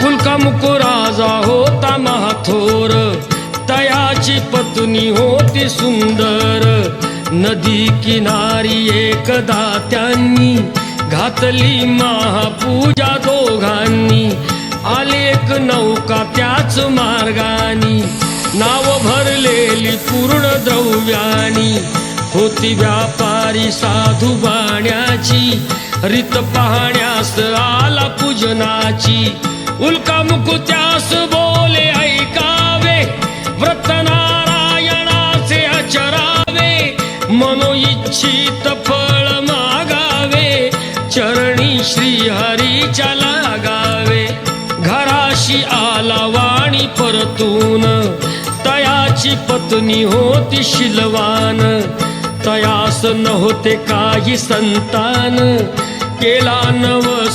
उल्कामुक राजा होता महाथोर, तयाची पत्नी होती सुंदर. नदी किनारी एकदा त्यांनी घातली महापूजा दोघांनी. आले एक नौका त्याच मार्गानी, नाव भरलेली पूर्ण द्रव्यानी. होती व्यापारी साधू बाण्याची, रीत पाहण्यास आला पूजनाची. उल्कामुक त्यास बोले ऐकावे, व्रत नारायणाचे आचरावे. मनोइच्छित फळ मागावे, चरणी श्री हरीच्या लागावे. घराशी आला वाणी परतून, तयाची पत्नी होती शीलवान. तयास नव्हते काही संतान, केला नवस